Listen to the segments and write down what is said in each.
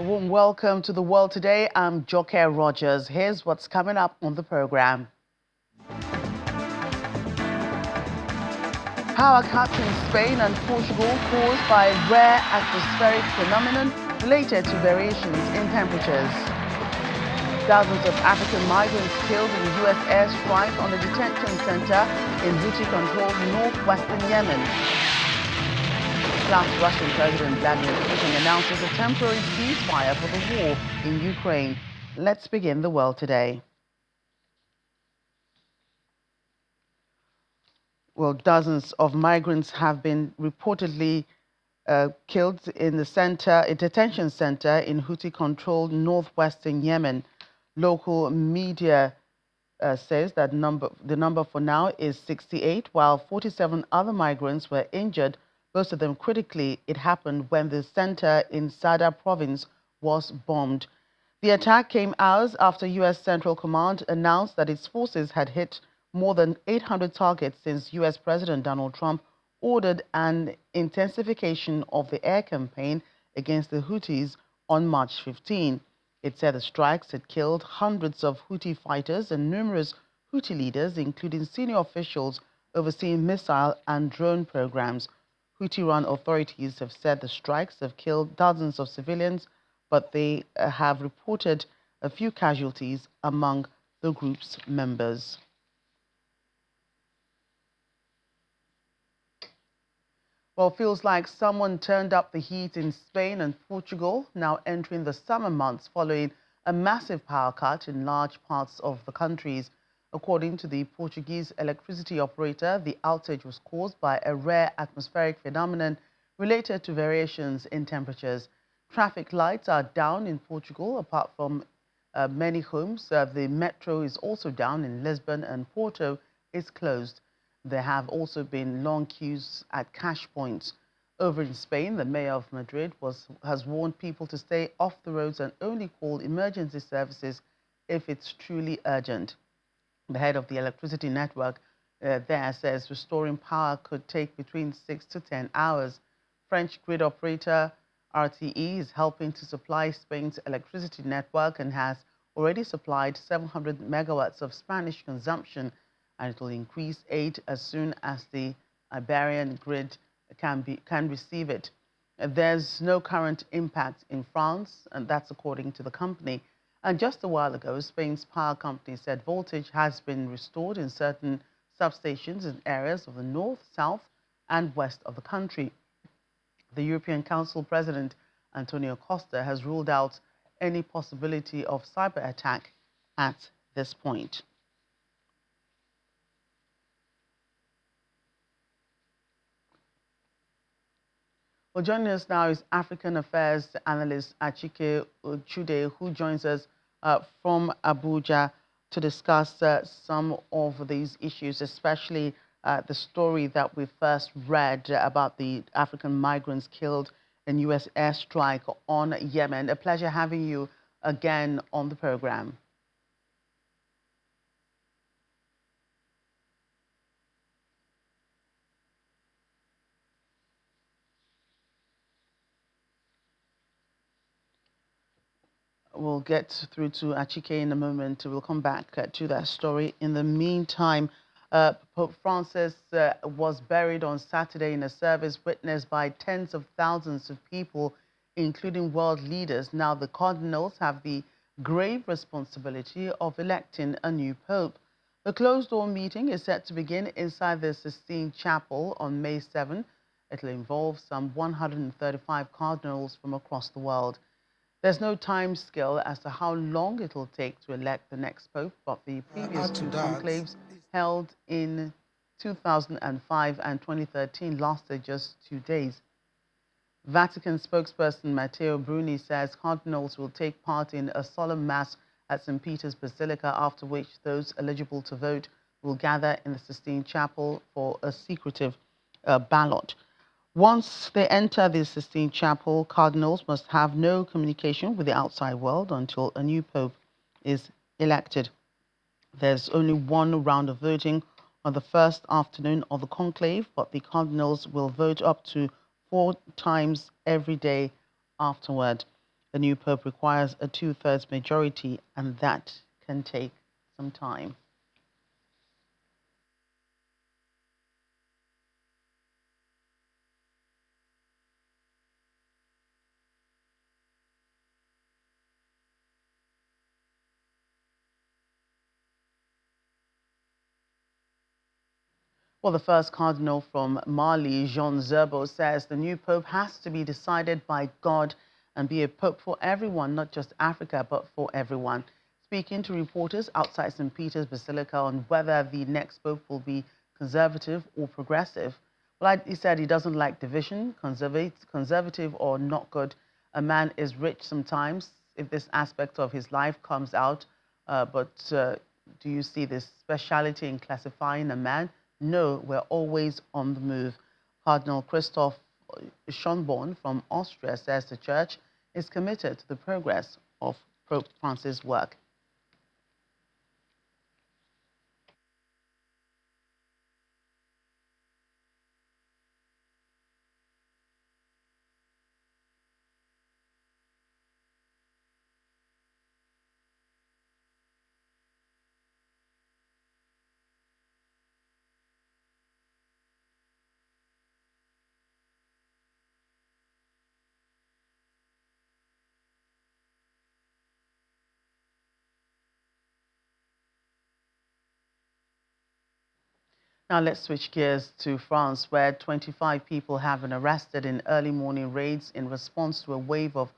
A warm welcome to the world today. I'm Joke Rogers. Here's what's coming up on the program. Power cuts in Spain and Portugal caused by rare atmospheric phenomenon related to variations in temperatures. Thousands of African migrants killed in U.S. airstrike on a detention center in Houthi-controlled northwestern Yemen. Plus, Russian President Vladimir Putin announces a temporary ceasefire for the war in Ukraine. Let's begin the world today. Well, dozens of migrants have been reportedly killed in a detention center in Houthi-controlled northwestern Yemen. Local media says that the number for now is 68, while 47 other migrants were injured, most of them critically. It happened when the center in Sada province was bombed. The attack came hours after U.S. Central Command announced that its forces had hit more than 800 targets since U.S. President Donald Trump ordered an intensification of the air campaign against the Houthis on March 15. It said the strikes had killed hundreds of Houthi fighters and numerous Houthi leaders, including senior officials overseeing missile and drone programs. Houthi-run authorities have said the strikes have killed dozens of civilians, but they have reported a few casualties among the group's members. Well, it feels like someone turned up the heat in Spain and Portugal, now entering the summer months following a massive power cut in large parts of the countries. According to the Portuguese electricity operator, the outage was caused by a rare atmospheric phenomenon related to variations in temperatures. Traffic lights are down in Portugal, apart from many homes. The metro is also down in Lisbon, and Porto is closed. There have also been long queues at cash points. Over in Spain, the mayor of Madrid has warned people to stay off the roads and only call emergency services if it's truly urgent. The head of the electricity network there says restoring power could take between 6 to 10 hours. French grid operator RTE is helping to supply Spain's electricity network and has already supplied 700 megawatts of Spanish consumption, and it will increase aid as soon as the Iberian grid can receive it. There's no current impact in France, and that's according to the company. And just a while ago, Spain's power company said voltage has been restored in certain substations in areas of the north, south, and west of the country. The European Council President Antonio Costa has ruled out any possibility of cyber attack at this point. Well, joining us now is African Affairs analyst Aik Chud, who joins us from Abuja to discuss some of these issues, especially the story that we first read about the African migrants killed in U.S. airstrike on Yemen. A pleasure having you again on the program. We'll get through to Aik in a moment. We'll come back to that story. In the meantime, Pope Francis was buried on Saturday in a service witnessed by tens of thousands of people, including world leaders. Now, the Cardinals have the grave responsibility of electing a new pope. The closed-door meeting is set to begin inside the Sistine Chapel on May 7. It'll involve some 135 cardinals from across the world. There's no time scale as to how long it will take to elect the next pope, but the previous two conclaves held in 2005 and 2013 lasted just 2 days. Vatican spokesperson Matteo Bruni says cardinals will take part in a solemn mass at St. Peter's Basilica, after which those eligible to vote will gather in the Sistine Chapel for a secretive ballot. Once they enter the Sistine Chapel, cardinals must have no communication with the outside world until a new pope is elected. There's only one round of voting on the first afternoon of the conclave, but the cardinals will vote up to 4 times every day afterward. The new pope requires a two-thirds majority, and that can take some time. Well, the first cardinal from Mali, Jean Zerbo, says the new pope has to be decided by God and be a pope for everyone, not just Africa, but for everyone. Speaking to reporters outside St. Peter's Basilica on whether the next pope will be conservative or progressive, well, he said he doesn't like division, conservative or not good. A man is rich sometimes if this aspect of his life comes out, but do you see this speciality in classifying a man? No, we're always on the move. Cardinal Christoph Schonborn from Austria says the Church is committed to the progress of Pope Francis' work. Now let's switch gears to France, where 25 people have been arrested in early morning raids in response to a wave of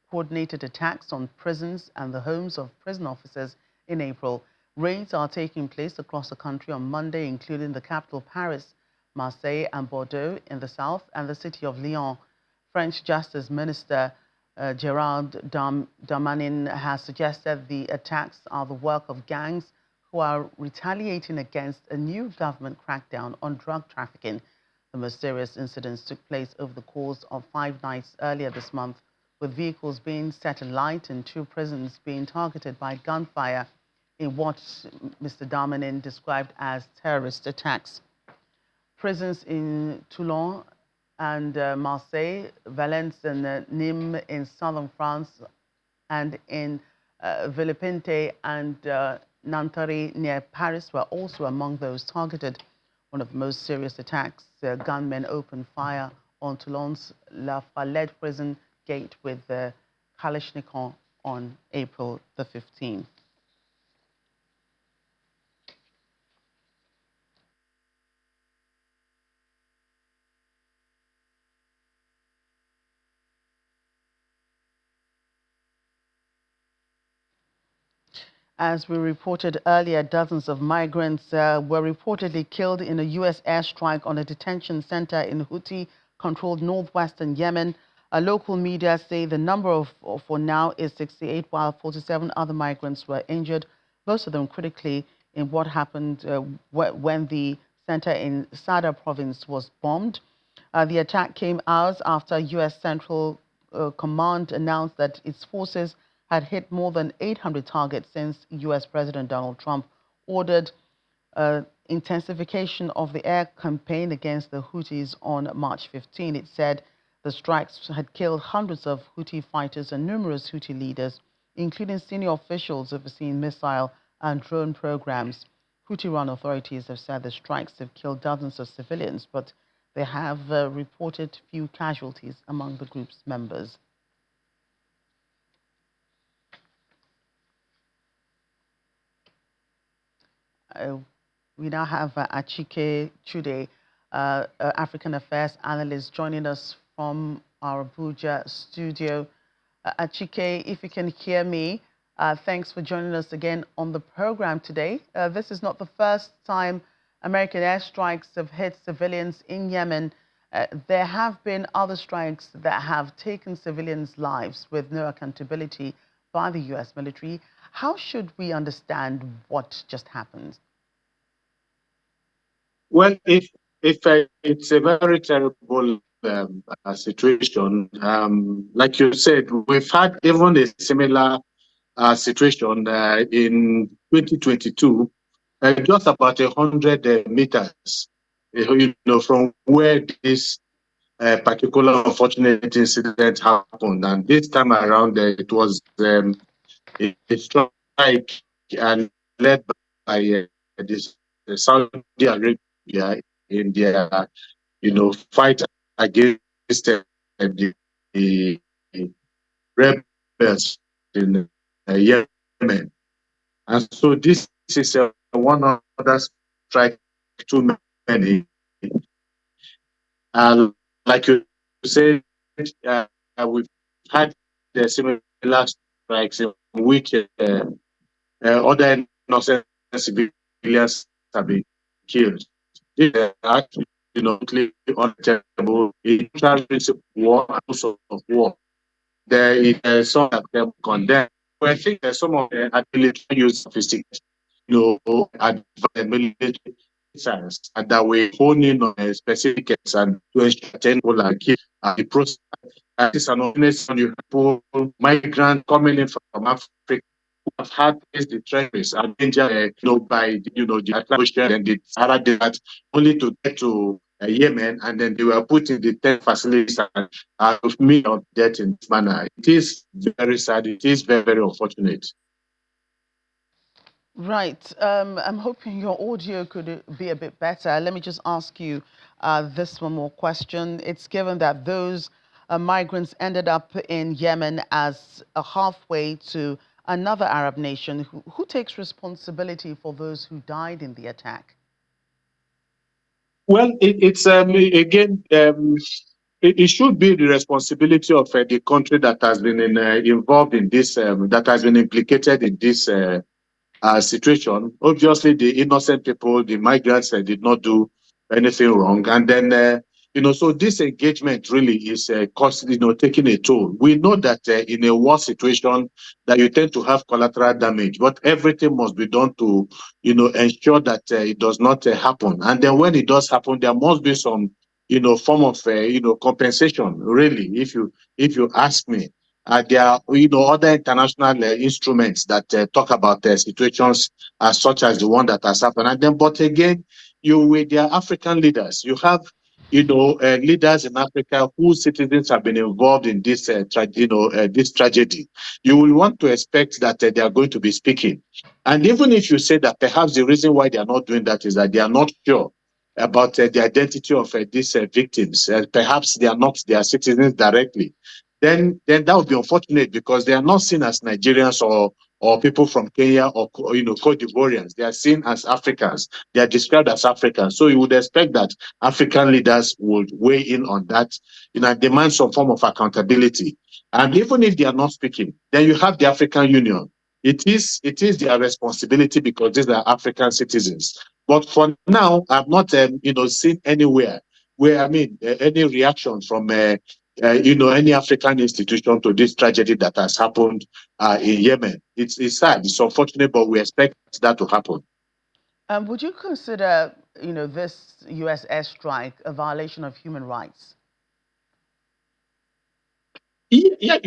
coordinated attacks on prisons and the homes of prison officers in April. Raids are taking place across the country on Monday, including the capital Paris, Marseille and Bordeaux in the south, and the city of Lyon. French Justice Minister Gerard Darmanin has suggested the attacks are the work of gangs who are retaliating against a new government crackdown on drug trafficking. The most serious incidents took place over the course of 5 nights earlier this month, with vehicles being set alight and 2 prisons being targeted by gunfire in what Mr. Darmanin described as terrorist attacks. Prisons in Toulon and Marseille, Valence and Nîmes in southern France, and in Villepinte and Nanterre near Paris were also among those targeted. One of the most serious attacks, gunmen opened fire on Toulon's La Fallette prison gate with Kalashnikov on April the 15th. As we reported earlier, dozens of migrants were reportedly killed in a U.S. airstrike on a detention center in Houthi-controlled northwestern Yemen. Local media say the number for now is 68, while 47 other migrants were injured, most of them critically, in what happened when the center in Sada province was bombed. The attack came hours after U.S. Central Command announced that its forces had hit more than 800 targets since U.S. President Donald Trump ordered intensification of the air campaign against the Houthis on March 15. It said the strikes had killed hundreds of Houthi fighters and numerous Houthi leaders, including senior officials overseeing missile and drone programs. Houthi-run authorities have said the strikes have killed dozens of civilians, but they have reported few casualties among the group's members. We now have Aik Chud, African Affairs analyst, joining us from our Abuja studio. Aik, if you can hear me, thanks for joining us again on the program today. This is not the first time American airstrikes have hit civilians in Yemen. There have been other strikes that have taken civilians' lives with no accountability by the U.S. military. How should we understand what just happened? Well, if it's a very terrible situation, like you said, we've had even a similar situation in 2022, just about 100 meters, from where this a particular unfortunate incident happened. And this time around, it was a strike and led by this Saudi Arabia in their, fight against the rebels in Yemen. And so this is one other strike too many. Like you said, we've had similar strikes in which other innocent civilians have been killed. This is actually, unacceptable. It's war and also of war. There is some that can condemn. But I think there's some of the military use sophisticated, advanced military science, and that we hone in on specific and to ensure that people are killed. The process. This is an honest you people, migrants coming in from Africa who have had the trenches and danger, by the Atlantic Ocean and the Sahara Desert, only to get to Yemen, and then they were put in the tent facilities and me of death in this manner. It is very sad. It is very, very unfortunate. Right. I'm hoping your audio could be a bit better. Let me just ask you this one more question. It's given that those migrants ended up in Yemen as a halfway to another Arab nation. Who takes responsibility for those who died in the attack? Well, it's again, it should be the responsibility of the country that has been involved in this, that has been implicated in this situation. Obviously, the innocent people, the migrants, did not do anything wrong. And then, so this engagement really is taking a toll. We know that in a war situation, that you tend to have collateral damage, but everything must be done to, ensure that it does not happen. And then when it does happen, there must be some, form of, compensation. Really, if you ask me. There are, other international instruments that talk about situations such as the one that has happened. And then, but again, with their African leaders, you have, leaders in Africa whose citizens have been involved in this, this tragedy. You will want to expect that they are going to be speaking. And even if you say that perhaps the reason why they are not doing that is that they are not sure about the identity of these victims, perhaps they are not their citizens directly, then that would be unfortunate because they are not seen as Nigerians or people from Kenya or Cote d'Ivoirians. They are seen as Africans. They are described as Africans. So you would expect that African leaders would weigh in on that, and demand some form of accountability. And even if they are not speaking, then you have the African Union. It is their responsibility because these are African citizens. But for now, I've not seen anywhere where any reaction from any African institution to this tragedy that has happened in Yemen. It's sad, it's unfortunate, but we expect that to happen. Would you consider, this U.S. airstrike a violation of human rights? Yeah,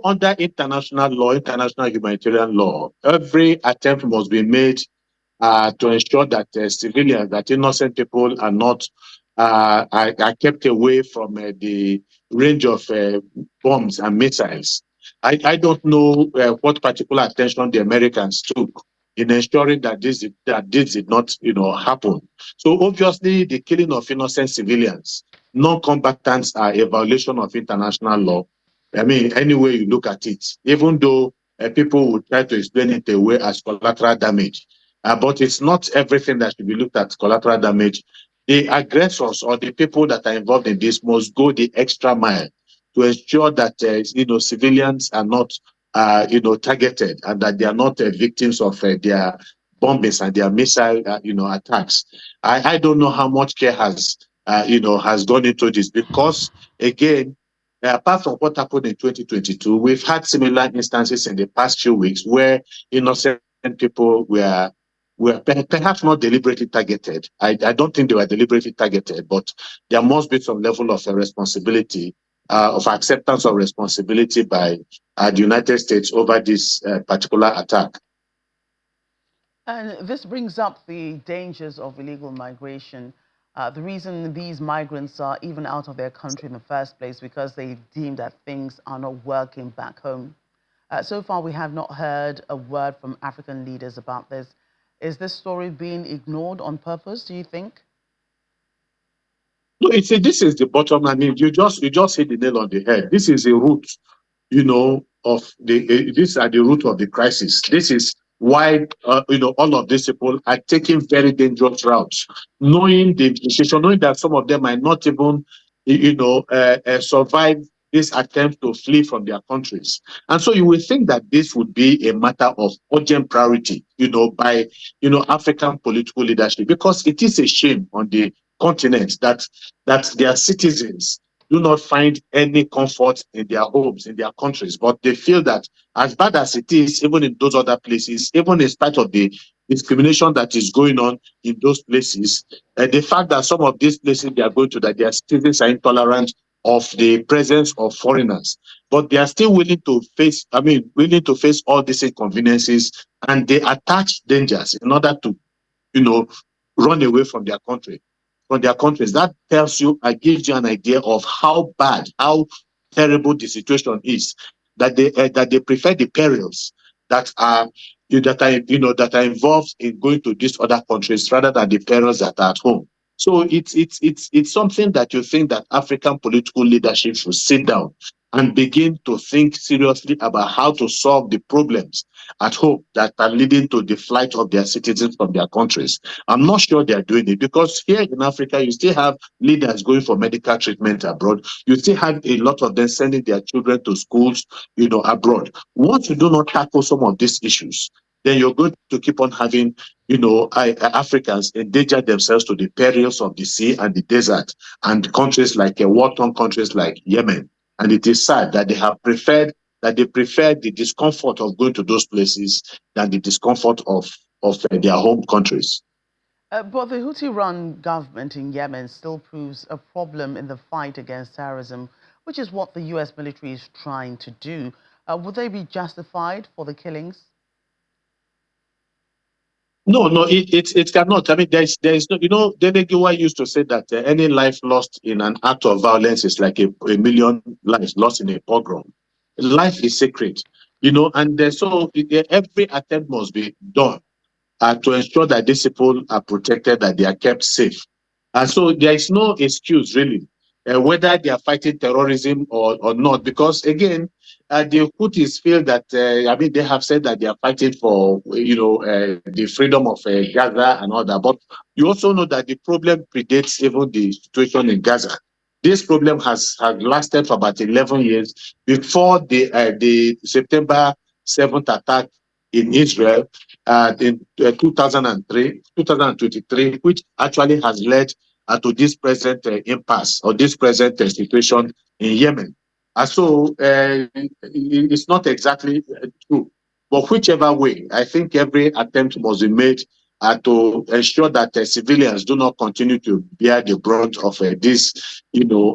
under international law, international humanitarian law, every attempt must be made to ensure that civilians, that innocent people are not are kept away from the range of bombs and missiles. I don't know what particular attention the Americans took in ensuring that this did not happen. So obviously, the killing of innocent civilians, non-combatants, are a violation of international law. Any way you look at it, even though people would try to explain it away as collateral damage. But it's not everything that should be looked at collateral damage. The aggressors or the people that are involved in this must go the extra mile to ensure that civilians are not targeted and that they are not victims of their bombings and their missile attacks. I don't know how much care has gone into this because again, apart from what happened in 2022, we've had similar instances in the past few weeks where innocent people were perhaps not deliberately targeted. I don't think they were deliberately targeted, but there must be some level of responsibility, of acceptance of responsibility by the United States over this particular attack. And this brings up the dangers of illegal migration. The reason these migrants are even out of their country in the first place because they deem that things are not working back home. So far, we have not heard a word from African leaders about this. Is this story being ignored on purpose, do you think? No, it's this is the bottom. I mean, you just hit the nail on the head. This is a root, of these are the root of the crisis. This is why all of these people are taking very dangerous routes, knowing the implication, knowing that some of them might not even survive this attempt to flee from their countries. And so you will think that this would be a matter of urgent priority, by African political leadership, because it is a shame on the continent that their citizens do not find any comfort in their homes, in their countries. But they feel that as bad as it is, even in those other places, even in spite of the discrimination that is going on in those places, the fact that some of these places they are going to, that their citizens are intolerant of the presence of foreigners, but they are still willing to face all these inconveniences, and they attach dangers in order to you know, run away from their country, from their countries. That tells you, I gives you an idea of how bad, how terrible the situation is. That they prefer the perils that are that are involved in going to these other countries rather than the perils that are at home. So it's something that you think that African political leadership should sit down and begin to think seriously about how to solve the problems at home that are leading to the flight of their citizens from their countries. I'm not sure they're doing it, because here in Africa, you still have leaders going for medical treatment abroad. You still have a lot of them sending their children to schools, abroad. Once you do not tackle some of these issues, then you're going to keep on having, Africans endanger themselves to the perils of the sea and the desert, and countries like war-torn countries like Yemen. And it is sad that they prefer the discomfort of going to those places than the discomfort of their home countries. But the Houthi-run government in Yemen still proves a problem in the fight against terrorism, which is what the U.S. military is trying to do. Would they be justified for the killings? No, no, it cannot. I mean, there is no. Denegiwa used to say that any life lost in an act of violence is like a million lives lost in a pogrom. Life is sacred, and so every attempt must be done to ensure that these people are protected, that they are kept safe. And so there is no excuse really, whether they are fighting terrorism or not, because again, the Houthis feel that, they have said that they are fighting for, the freedom of Gaza and all that. But you also know that the problem predates even the situation in Gaza. This problem has lasted for about 11 years before the September 7th attack in Israel in 2023, which actually has led to this present impasse, or this present situation in Yemen. And so it's not exactly true. But whichever way, I think every attempt must be made to ensure that civilians do not continue to bear the brunt of these,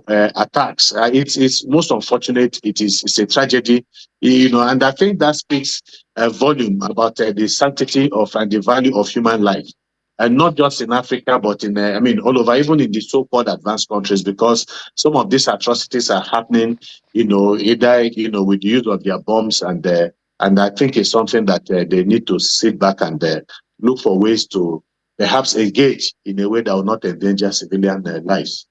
attacks. It's most unfortunate. It's a tragedy, and I think that speaks a volume about the sanctity of and the value of human life, and not just in Africa, but in all over, even in the so-called advanced countries, because some of these atrocities are happening, either with the use of their bombs, and I think it's something that they need to sit back and look for ways to perhaps engage in a way that will not endanger civilian lives.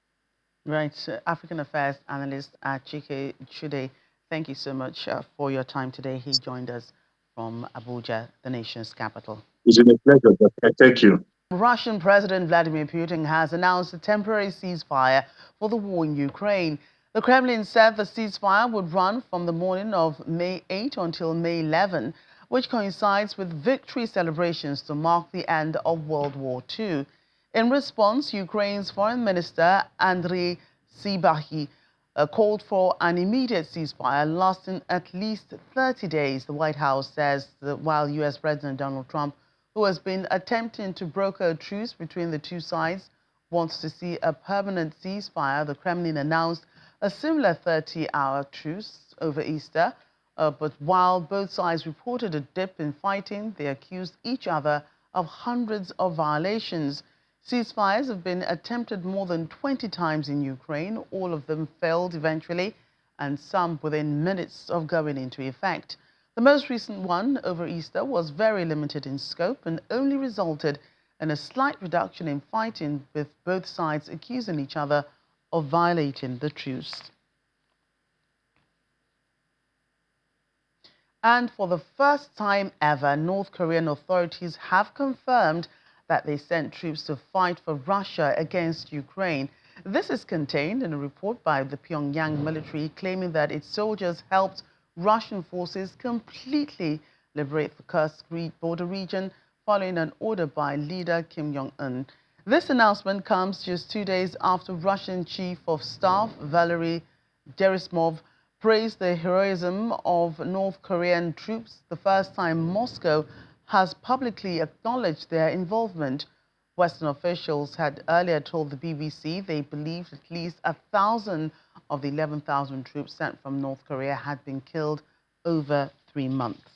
Right. African Affairs analyst Aik Chud, thank you so much for your time today. He joined us from Abuja, the nation's capital. It's been a pleasure. Thank you. Russian President Vladimir Putin has announced a temporary ceasefire for the war in Ukraine. The Kremlin said the ceasefire would run from the morning of May 8 until May 11, which coincides with victory celebrations to mark the end of World War II. In response, Ukraine's Foreign Minister Andriy Sybiha called for an immediate ceasefire lasting at least 30 days. The White House says that while U.S. President Donald Trump, who has been attempting to broker a truce between the two sides, wants to see a permanent ceasefire, the Kremlin announced a similar 30-hour truce over Easter. But while both sides reported a dip in fighting, they accused each other of hundreds of violations. Ceasefires have been attempted more than 20 times in Ukraine. All of them failed eventually, and some within minutes of going into effect. The most recent one over Easter was very limited in scope and only resulted in a slight reduction in fighting, with both sides accusing each other of violating the truce. And for the first time ever, North Korean authorities have confirmed that they sent troops to fight for Russia against Ukraine. This is contained in a report by the Pyongyang military claiming that its soldiers helped Russian forces completely liberate the Kursk border region following an order by leader Kim Jong-un. This announcement comes just 2 days after Russian Chief of Staff Valery Gerasimov praised the heroism of North Korean troops, the first time Moscow has publicly acknowledged their involvement. Western officials had earlier told the BBC they believed at least 1,000 of the 11,000 troops sent from North Korea had been killed over 3 months.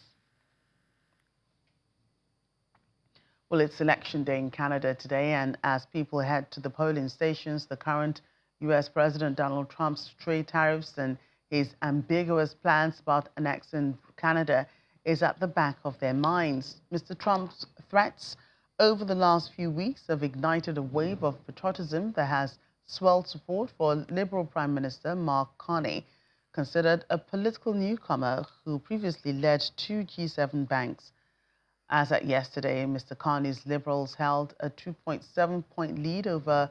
Well, it's election day in Canada today, and as people head to the polling stations, the current U.S. President Donald Trump's trade tariffs and his ambiguous plans about annexing Canada is at the back of their minds. Mr. Trump's threats over the last few weeks have ignited a wave of patriotism that has swelled support for Liberal Prime Minister Mark Carney, considered a political newcomer who previously led 2 G7 banks. As at yesterday, Mr. Carney's Liberals held a 2.7-point lead over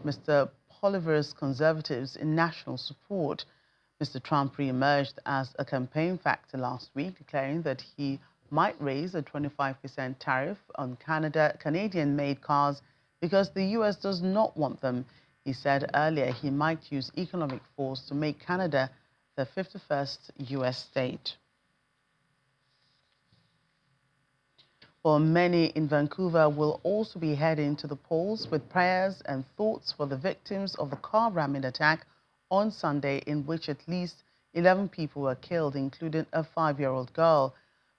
Mr. Poilievre's Conservatives in national support. Mr. Trump re-emerged as a campaign factor last week, declaring that he might raise a 25% tariff on Canadian-made cars because the U.S. does not want them. He said earlier he might use economic force to make Canada the 51st U.S. state. Well, many in Vancouver will also be heading to the polls with prayers and thoughts for the victims of the car ramming attack on Sunday, in which at least 11 people were killed, including a 5-year-old girl.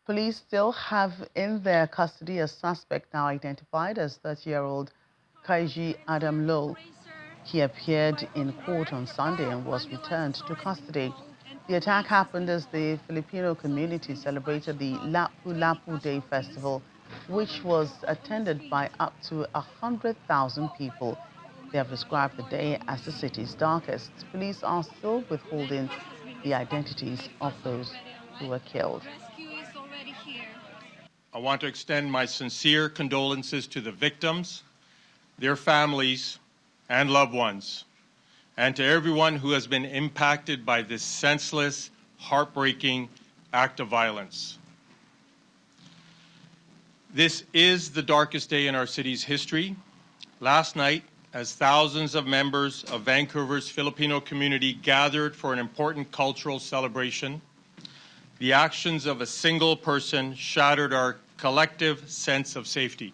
Police still have in their custody a suspect now identified as 30-year-old Kaiji Adam Low. He appeared in court on Sunday and was returned to custody. The attack happened as the Filipino community celebrated the Lapu-Lapu Day Festival, which was attended by up to 100,000 people. They have described the day as the city's darkest. Police are still withholding the identities of those who were killed. I want to extend my sincere condolences to the victims, their families, and loved ones, and to everyone who has been impacted by this senseless, heartbreaking act of violence. This is the darkest day in our city's history. Last night, as thousands of members of Vancouver's Filipino community gathered for an important cultural celebration, the actions of a single person shattered our collective sense of safety.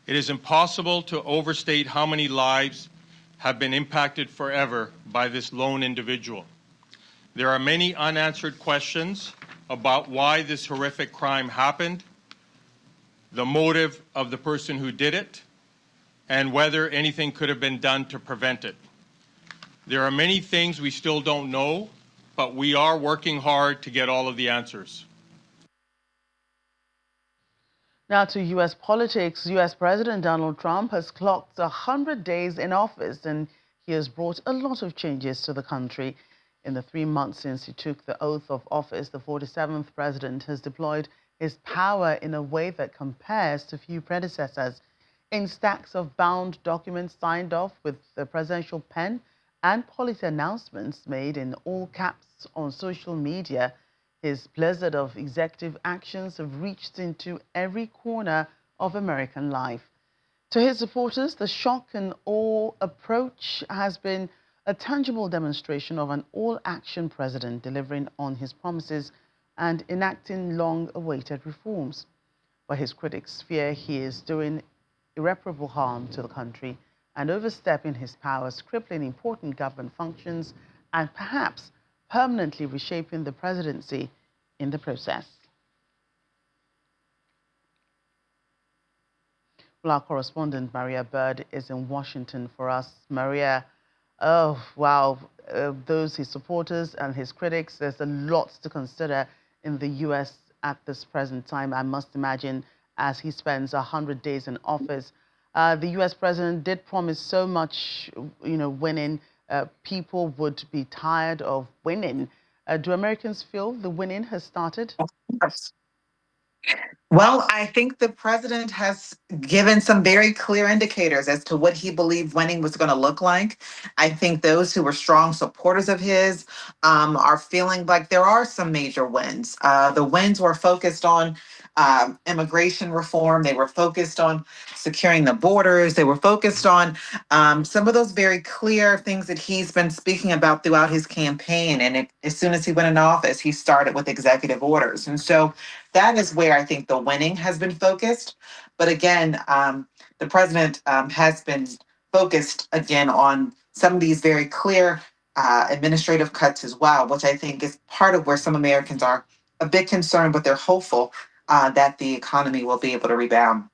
It is impossible to overstate how many lives have been impacted forever by this lone individual. There are many unanswered questions about why this horrific crime happened, the motive of the person who did it, and whether anything could have been done to prevent it. There are many things we still don't know, but we are working hard to get all of the answers. Now to U.S. politics. U.S. President Donald Trump has clocked 100 days in office, and he has brought a lot of changes to the country. In the 3 months since he took the oath of office, the 47th president has deployed his power in a way that compares to few predecessors. In stacks of bound documents signed off with the presidential pen and policy announcements made in all caps on social media, his blizzard of executive actions have reached into every corner of American life. To his supporters, the shock and awe approach has been a tangible demonstration of an all-action president delivering on his promises and enacting long-awaited reforms. But his critics fear he is doing irreparable harm to the country and overstepping his powers, crippling important government functions, and perhaps permanently reshaping the presidency in the process. Well, our correspondent, Maria Bird, is in Washington for us. Maria, oh, wow. Those his supporters and his critics, there's a lot to consider in the U.S. at this present time, I must imagine, as he spends 100 days in office. The U.S. president did promise so much, winning. People would be tired of winning. Do Americans feel the winning has started? Yes. Well, I think the president has given some very clear indicators as to what he believed winning was going to look like. I think those who were strong supporters of his are feeling like there are some major wins. The wins were focused on immigration reform, they were focused on securing the borders, they were focused on some of those very clear things that he's been speaking about throughout his campaign. And as soon as he went into office, he started with executive orders. And so that is where I think the winning has been focused. But again, the president has been focused again on some of these very clear administrative cuts as well, which I think is part of where some Americans are a bit concerned, but they're hopeful that the economy will be able to rebound.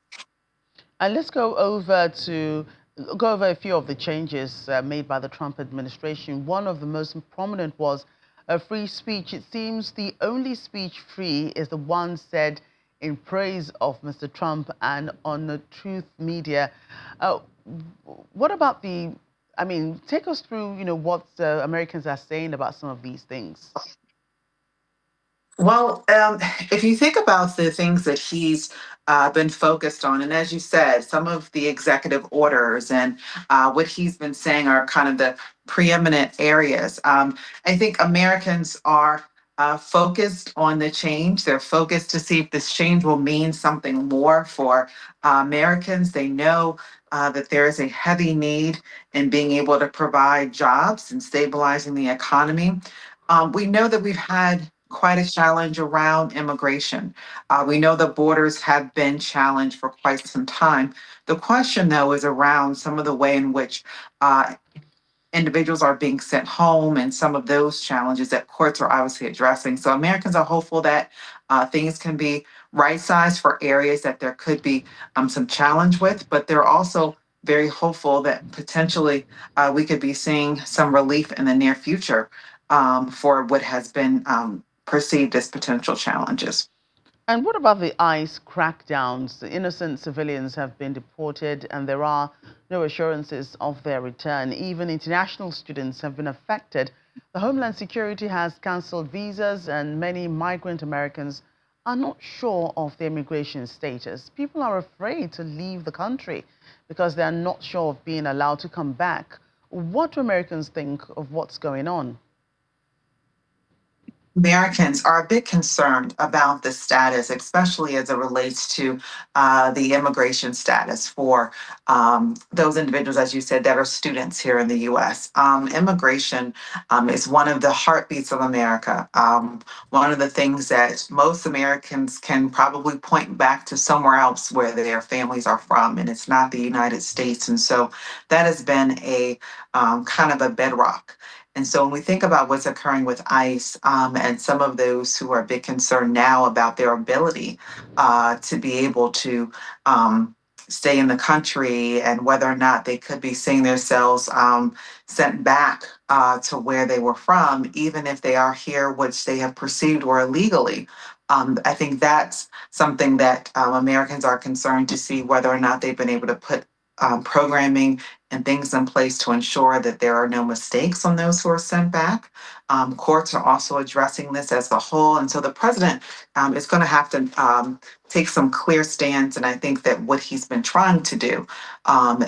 And let's go over a few of the changes made by the Trump administration. One of the most prominent was free speech. It seems the only speech free is the one said in praise of Mr. Trump and on the Truth Media. Uh, what about take us through, what Americans are saying about some of these things. Well, if you think about the things that he's been focused on, and as you said, some of the executive orders and what he's been saying are kind of the preeminent areas. I think Americans are focused on the change. They're focused to see if this change will mean something more for Americans. They know that there is a heavy need in being able to provide jobs and stabilizing the economy. We know that we've had quite a challenge around immigration. We know the borders have been challenged for quite some time. The question, though, is around some of the way in which individuals are being sent home and some of those challenges that courts are obviously addressing. So Americans are hopeful that things can be right sized for areas that there could be some challenge with, but they're also very hopeful that potentially we could be seeing some relief in the near future for what has been perceived as potential challenges. And what about the ICE crackdowns? Innocent civilians have been deported and there are no assurances of their return. Even international students have been affected. The Homeland Security has cancelled visas and many migrant Americans are not sure of their immigration status. People are afraid to leave the country because they are not sure of being allowed to come back. What do Americans think of what's going on? Americans are a bit concerned about the status, especially as it relates to the immigration status for those individuals, as you said, that are students here in the U.S. Immigration is one of the heartbeats of America. One of the things that most Americans can probably point back to somewhere else where their families are from, and it's not the United States. And so that has been a kind of a bedrock. And so when we think about what's occurring with ICE and some of those who are a bit concerned now about their ability to be able to stay in the country and whether or not they could be seeing themselves sent back to where they were from, even if they are here, which they have perceived were illegally. I think that's something that Americans are concerned to see whether or not they've been able to put programming and things in place to ensure that there are no mistakes on those who are sent back. Courts are also addressing this as a whole. And so the president is going to have to take some clear stands. And I think that what he's been trying to do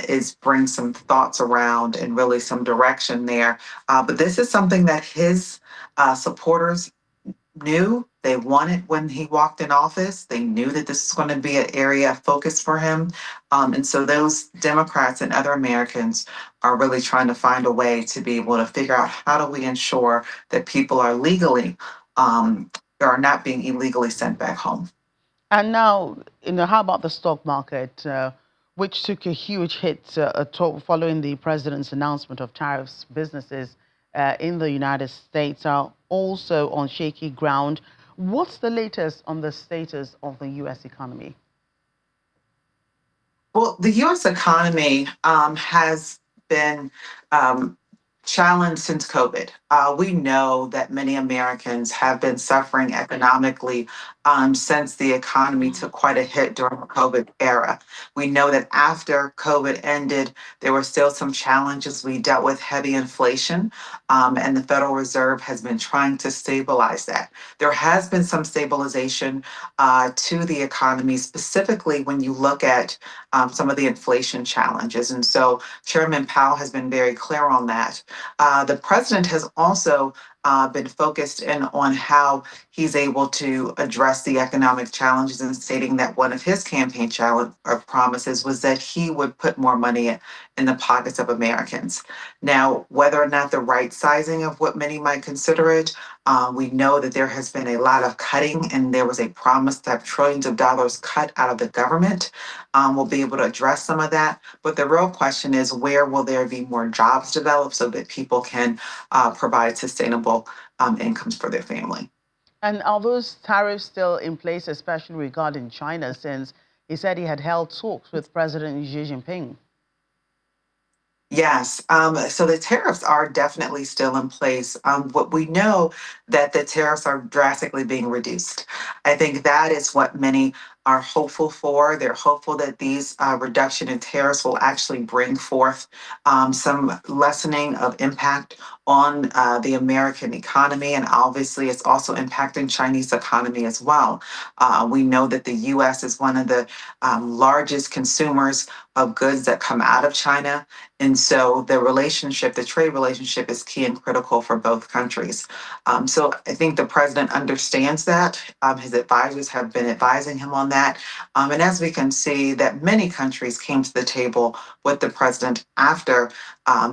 is bring some thoughts around and really some direction there. But this is something that his supporters knew. They wanted when he walked in office. They knew that this is going to be an area of focus for him. And so those Democrats and other Americans are really trying to find a way to be able to figure out how do we ensure that people are legally are not being illegally sent back home. And now, how about the stock market, which took a huge hit following the president's announcement of tariffs? Businesses in the United States are also on shaky ground. What's the latest on the status of the U.S. economy? Well, the U.S. economy has been um, challenged since COVID. We know that many Americans have been suffering economically since the economy took quite a hit during the COVID era. We know that after COVID ended, there were still some challenges. We dealt with heavy inflation, and the Federal Reserve has been trying to stabilize that. There has been some stabilization to the economy, specifically when you look at some of the inflation challenges. And so Chairman Powell has been very clear on that. The president has also been focused in on how he's able to address the economic challenges and stating that one of his campaign challenge or promises was that he would put more money in the pockets of Americans. Now, whether or not the right sizing of what many might consider it, we know that there has been a lot of cutting, and there was a promise to have trillions of dollars cut out of the government. We'll be able to address some of that. But the real question is, where will there be more jobs developed so that people can provide sustainable incomes for their family? And are those tariffs still in place, especially regarding China, since he said he had held talks with President Xi Jinping? Yes. So the tariffs are definitely still in place. What we know that the tariffs are drastically being reduced. I think that is what many are hopeful for. They're hopeful that these reduction in tariffs will actually bring forth some lessening of impact on the American economy, and obviously it's also impacting Chinese economy as well. We know that the U.S. is one of the largest consumers of goods that come out of China. And so the relationship, the trade relationship is key and critical for both countries. So I think the president understands that. His advisors have been advising him on that. And as we can see, that many countries came to the table with the president after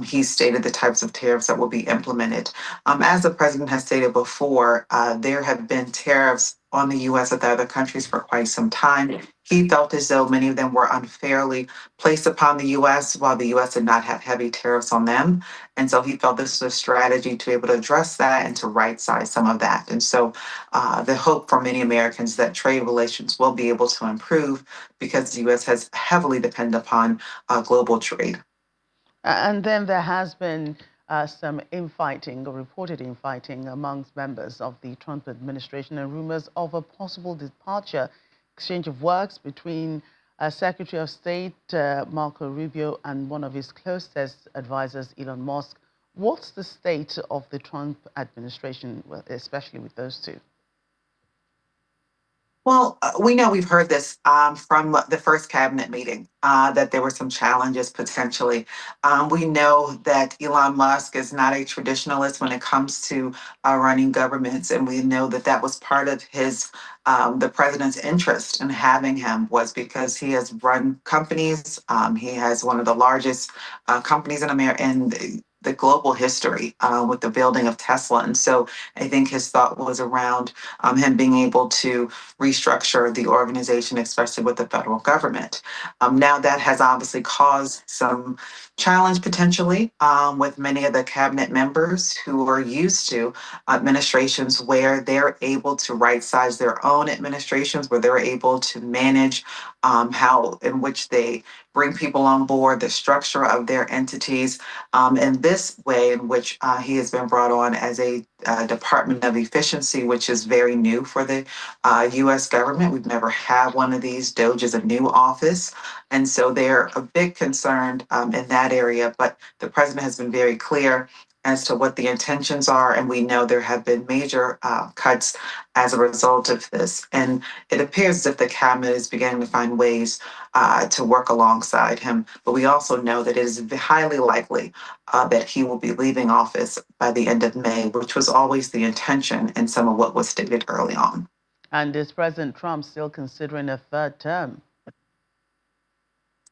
he stated the types of tariffs that will be implemented. As the president has stated before, there have been tariffs on the U.S. with other countries for quite some time. He felt as though many of them were unfairly placed upon the U.S., while the U.S. did not have heavy tariffs on them. And so he felt this was a strategy to be able to address that and to right size some of that. And so the hope for many Americans that trade relations will be able to improve because the U.S. has heavily depended upon global trade. And then there has been some infighting or reported infighting amongst members of the Trump administration and rumors of a possible departure, exchange of works between Secretary of State Marco Rubio and one of his closest advisors, Elon Musk. What's the state of the Trump administration, especially with those two? Well, we know we've heard this from the first cabinet meeting that there were some challenges potentially. We know that Elon Musk is not a traditionalist when it comes to running governments, and we know that that was part of his the president's interest in having him was because he has run companies. He has one of the largest companies in America in the global history with the building of Tesla, and so I think his thought was around him being able to restructure the organization, especially with the federal government. Now, that has obviously caused some challenge potentially with many of the cabinet members who are used to administrations where they're able to right size their own administrations, where they're able to manage how in which they bring people on board, the structure of their entities, and this way in which he has been brought on as a Department of Efficiency, which is very new for the U.S. government. We've never had one of these. DOGE is a new office. And so they're a bit concerned in that area. But the president has been very clear as to what the intentions are. And we know there have been major cuts as a result of this. And it appears as if the cabinet is beginning to find ways to work alongside him. But we also know that it is highly likely that he will be leaving office by the end of May, which was always the intention in some of what was stated early on. And is President Trump still considering a third term?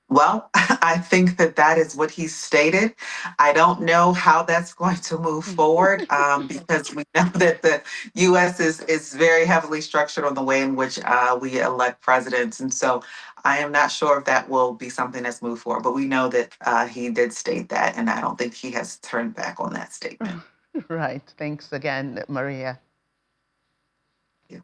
Well, I think that that is what he stated. I don't know how that's going to move forward because we know that the U.S. is very heavily structured on the way in which we elect presidents. And so I am not sure if that will be something that's moved forward, but we know that he did state that, and I don't think he has turned back on that statement. Right. Thanks again, Maria. Yeah.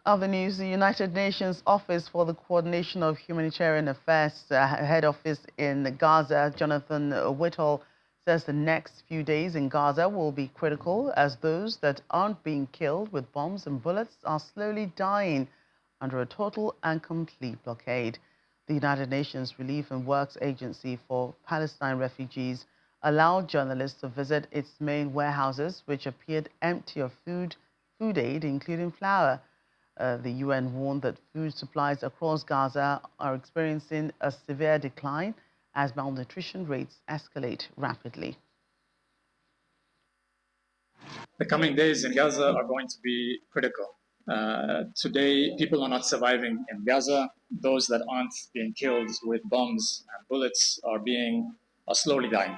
Other news, the United Nations Office for the Coordination of Humanitarian Affairs head office in Gaza, Jonathan Whittle, says the next few days in Gaza will be critical as those that aren't being killed with bombs and bullets are slowly dying under a total and complete blockade. The United Nations Relief and Works Agency for Palestine Refugees allowed journalists to visit its main warehouses, which appeared empty of food aid, including flour. The UN warned that food supplies across Gaza are experiencing a severe decline as malnutrition rates escalate rapidly. The coming days in Gaza are going to be critical. Today, people are not surviving in Gaza. Those that aren't being killed with bombs and bullets are slowly dying.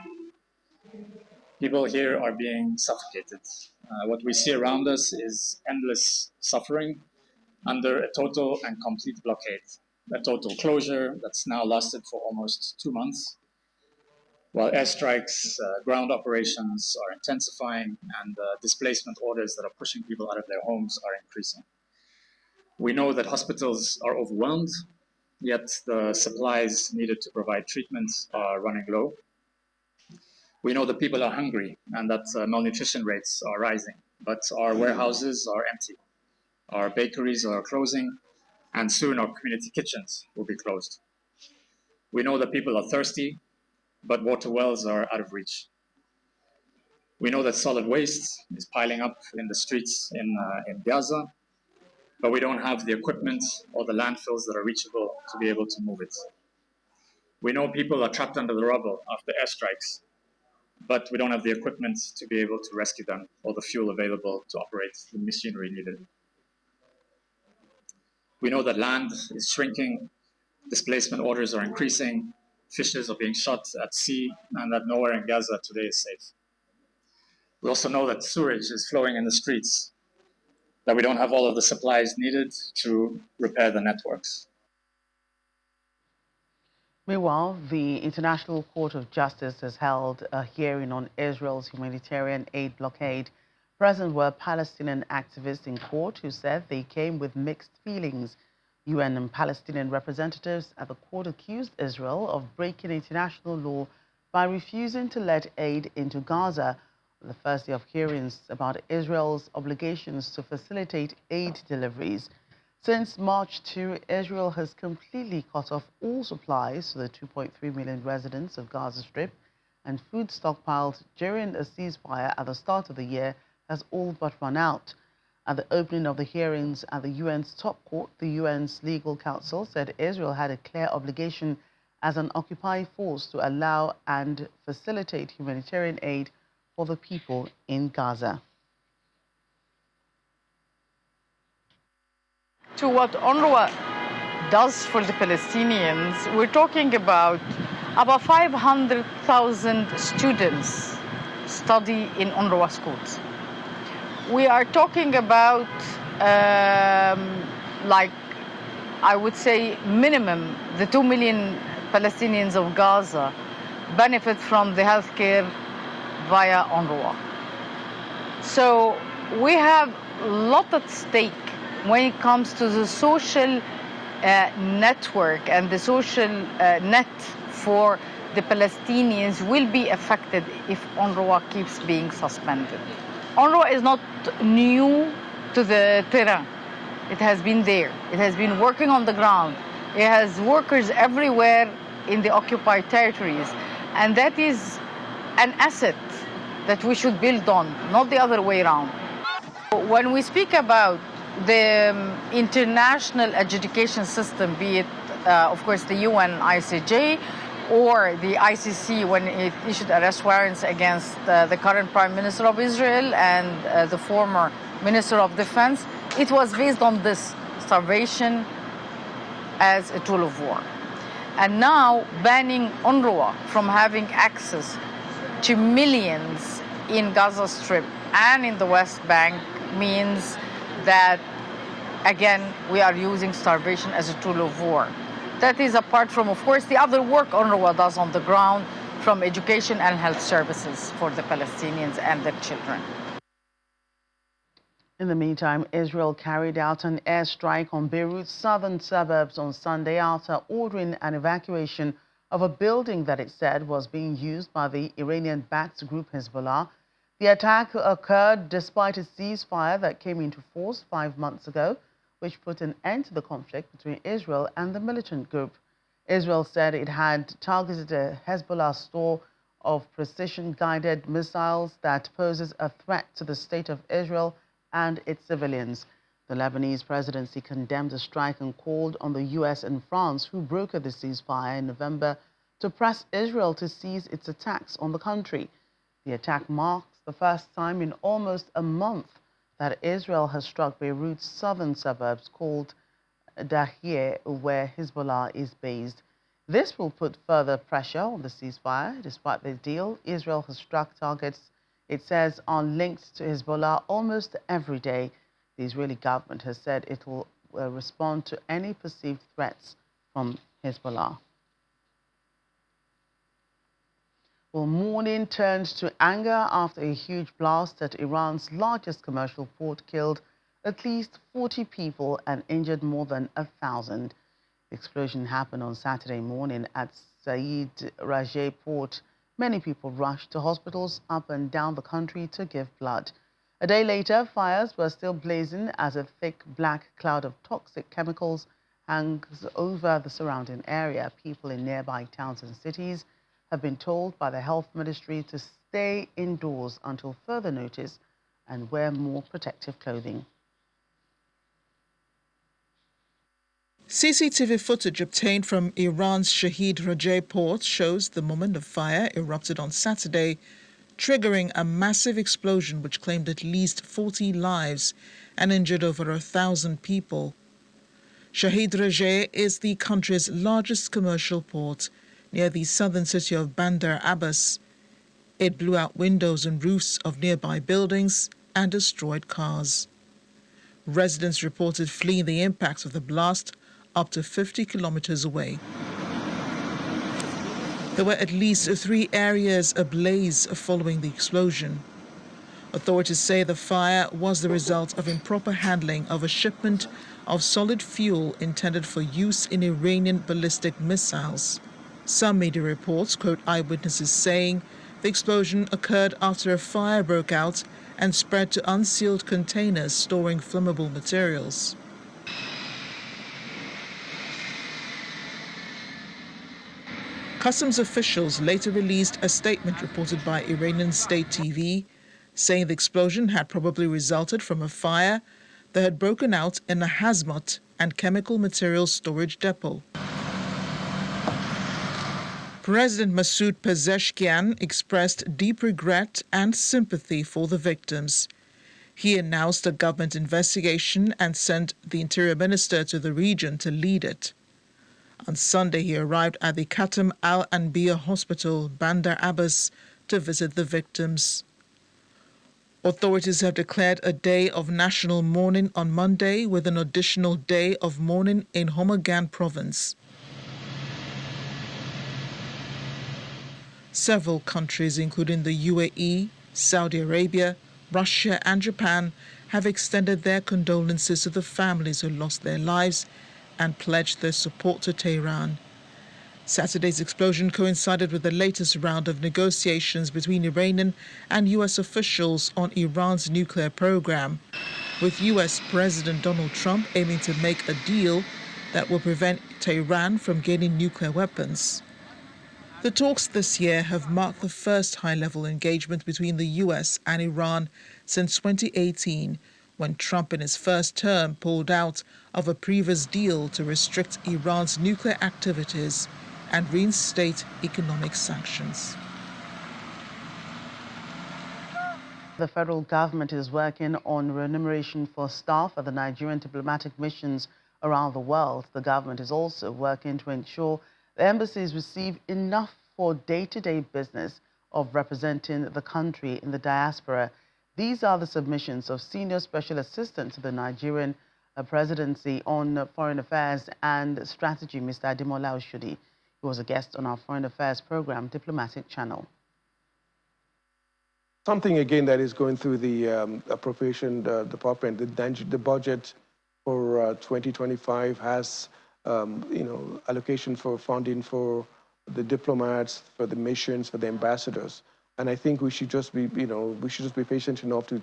People here are being suffocated. What we see around us is endless suffering under a total and complete blockade, a total closure that's now lasted for almost 2 months, while airstrikes, ground operations are intensifying, and displacement orders that are pushing people out of their homes are increasing. We know that hospitals are overwhelmed, yet the supplies needed to provide treatment are running low. We know that people are hungry and that malnutrition rates are rising, but our warehouses are empty. Our bakeries are closing, and soon our community kitchens will be closed. We know that people are thirsty, but water wells are out of reach. We know that solid waste is piling up in the streets in Gaza, but we don't have the equipment or the landfills that are reachable to be able to move it. We know people are trapped under the rubble after airstrikes, but we don't have the equipment to be able to rescue them or the fuel available to operate the machinery needed. We know that land is shrinking, displacement orders are increasing, fishes are being shot at sea, and that nowhere in Gaza today is safe. We also know that sewage is flowing in the streets, that we don't have all of the supplies needed to repair the networks. Meanwhile, the International Court of Justice has held a hearing on Israel's humanitarian aid blockade. Present were Palestinian activists in court who said they came with mixed feelings. UN and Palestinian representatives at the court accused Israel of breaking international law by refusing to let aid into Gaza on the first day of hearings about Israel's obligations to facilitate aid deliveries. Since March 2, Israel has completely cut off all supplies to the 2.3 million residents of Gaza Strip, and food stockpiles during a ceasefire at the start of the year has all but run out. At the opening of the hearings at the UN's top court, the UN's legal counsel said Israel had a clear obligation as an occupying force to allow and facilitate humanitarian aid for the people in Gaza. To what UNRWA does for the Palestinians, we're talking about 500,000 students study in UNRWA schools. We are talking about, like, I would say minimum, the 2 million Palestinians of Gaza benefit from the healthcare via UNRWA. So we have a lot at stake when it comes to the social network and the social net for the Palestinians will be affected if UNRWA keeps being suspended. UNRWA is not new to the terrain. It has been there. It has been working on the ground. It has workers everywhere in the occupied territories. And that is an asset that we should build on, not the other way around. When we speak about the international adjudication system, be it, of course, the UN ICJ or the ICC when it issued arrest warrants against the current Prime Minister of Israel and the former Minister of Defense, it was based on this: starvation as a tool of war. And now banning UNRWA from having access to millions in Gaza Strip and in the West Bank means that, again, we are using starvation as a tool of war. That is apart from, of course, the other work UNRWA does on the ground, from education and health services for the Palestinians and their children. In the meantime, Israel carried out an airstrike on Beirut's southern suburbs on Sunday after ordering an evacuation of a building that it said was being used by the Iranian-backed group Hezbollah. The attack occurred despite a ceasefire that came into force 5 months ago, which put an end to the conflict between Israel and the militant group. Israel said it had targeted a Hezbollah store of precision-guided missiles that poses a threat to the state of Israel and its civilians. The Lebanese presidency condemned the strike and called on the US and France, who brokered the ceasefire in November, to press Israel to cease its attacks on the country. The attack marks the first time in almost a month that Israel has struck Beirut's southern suburbs called Dahiyeh, where Hezbollah is based. This will put further pressure on the ceasefire. Despite the deal, Israel has struck targets it says are linked to Hezbollah almost every day. The Israeli government has said it will respond to any perceived threats from Hezbollah. Well, mourning turned to anger after a huge blast at Iran's largest commercial port killed at least 40 people and injured more than 1,000. The explosion happened on Saturday morning at Said Rajeh port. Many people rushed to hospitals up and down the country to give blood. A day later, fires were still blazing as a thick black cloud of toxic chemicals hangs over the surrounding area. People in nearby towns and cities have been told by the health ministry to stay indoors until further notice and wear more protective clothing. CCTV footage obtained from Iran's Shahid Rajeh port shows the moment the fire erupted on Saturday, triggering a massive explosion which claimed at least 40 lives and injured over 1,000 people. Shahid Rajeh is the country's largest commercial port near the southern city of Bandar Abbas. It blew out windows and roofs of nearby buildings and destroyed cars. Residents reported fleeing the impacts of the blast up to 50 kilometers away. There were at least 3 areas ablaze following the explosion. Authorities say the fire was the result of improper handling of a shipment of solid fuel intended for use in Iranian ballistic missiles. Some media reports quote eyewitnesses saying the explosion occurred after a fire broke out and spread to unsealed containers storing flammable materials. Customs officials later released a statement reported by Iranian state TV saying the explosion had probably resulted from a fire that had broken out in a hazmat and chemical materials storage depot. President Masoud Pezeshkian expressed deep regret and sympathy for the victims. He announced a government investigation and sent the interior minister to the region to lead it. On Sunday, he arrived at the Khatam al-Anbiya Hospital, Bandar Abbas, to visit the victims. Authorities have declared a day of national mourning on Monday, with an additional day of mourning in Hormozgan province. Several countries, including the UAE, Saudi Arabia, Russia and Japan, have extended their condolences to the families who lost their lives and pledged their support to Tehran. Saturday's explosion coincided with the latest round of negotiations between Iranian and U.S. officials on Iran's nuclear program, with U.S. President Donald Trump aiming to make a deal that will prevent Tehran from gaining nuclear weapons. The talks this year have marked the first high-level engagement between the U.S. and Iran since 2018, when Trump in his first term pulled out of a previous deal to restrict Iran's nuclear activities and reinstate economic sanctions. The federal government is working on remuneration for staff at the Nigerian diplomatic missions around the world. The government is also working to ensure the embassies receive enough for day-to-day business of representing the country in the diaspora. These are the submissions of Senior Special Assistant to the Nigerian Presidency on Foreign Affairs and Strategy, Mr. Ademola Oshodi. He was a guest on our Foreign Affairs program, Diplomatic Channel. something again that is going through the appropriation department. The budget for 2025 has allocation for funding for the diplomats, for the missions, for the ambassadors, and I think we should just be patient enough to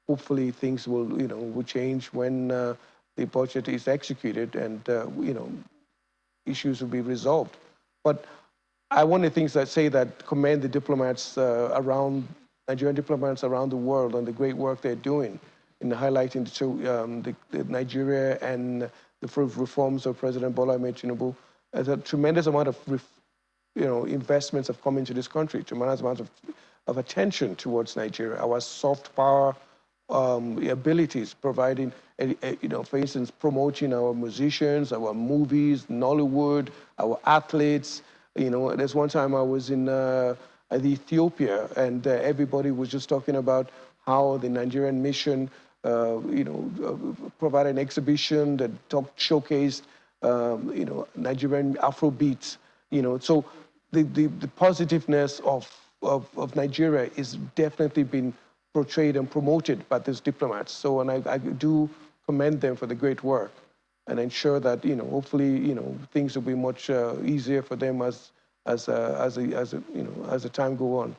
hopefully things will change when the budget is executed and issues will be resolved. But one of the things I say that commend the diplomats Nigerian diplomats around the world on the great work they're doing in highlighting the Nigeria and the reforms of President Bola Ahmed Tinubu. As a tremendous amount of investments have come into this country, tremendous amount of attention towards Nigeria, our soft power abilities, providing, for instance, promoting our musicians, our movies, Nollywood, our athletes. There's one time I was in Ethiopia, and everybody was just talking about how the Nigerian mission, provided an exhibition that showcased, Nigerian Afrobeats. So the positiveness of Nigeria is definitely been portrayed and promoted by these diplomats. So, and I do commend them for the great work, and ensure that hopefully things will be much easier for them as the time go on.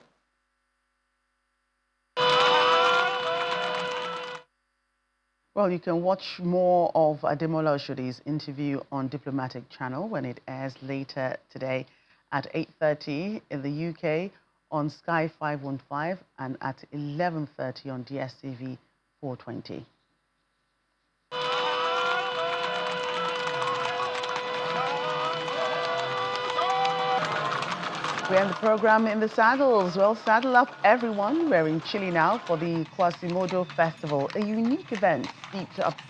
Well, you can watch more of Ademola Oshodi's interview on Diplomatic Channel when it airs later today at 8:30 in the UK on Sky 515 and at 11:30 on DSTV 420. We end the program in the saddles. Well, saddle up, everyone. We're in Chile now for the Quasimodo Festival, a unique event steeped up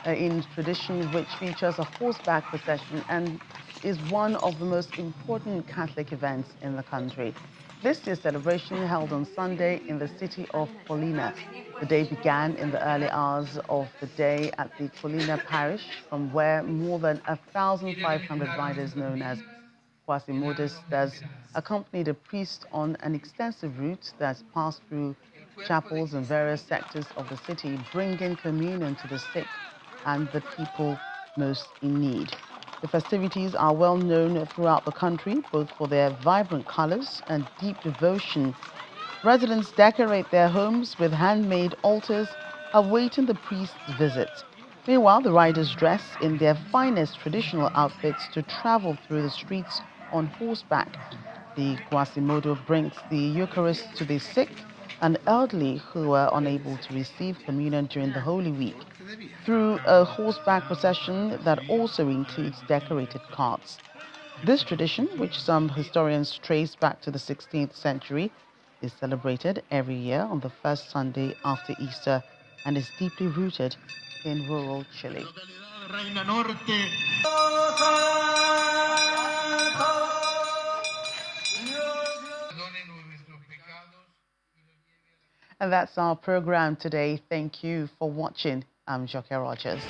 in tradition which features a horseback procession and is one of the most important Catholic events in the country. This year's celebration held on Sunday in the city of Colina. The day began in the early hours of the day at the Colina parish, from where more than 1,500 riders known as Quasimodistas accompanied a priest on an extensive route that passed through chapels in various sectors of the city, bringing communion to the sick and the people most in need. The festivities are well known throughout the country, both for their vibrant colors and deep devotion. Residents decorate their homes with handmade altars, awaiting the priest's visit. Meanwhile, the riders dress in their finest traditional outfits to travel through the streets on horseback. The Quasimodo brings the Eucharist to the sick and elderly who were unable to receive communion during the Holy Week, through a horseback procession that also includes decorated carts. This tradition, which some historians trace back to the 16th century, is celebrated every year on the first Sunday after Easter and is deeply rooted in rural Chile. And that's our program today. Thank you for watching. I'm Joke Rogers.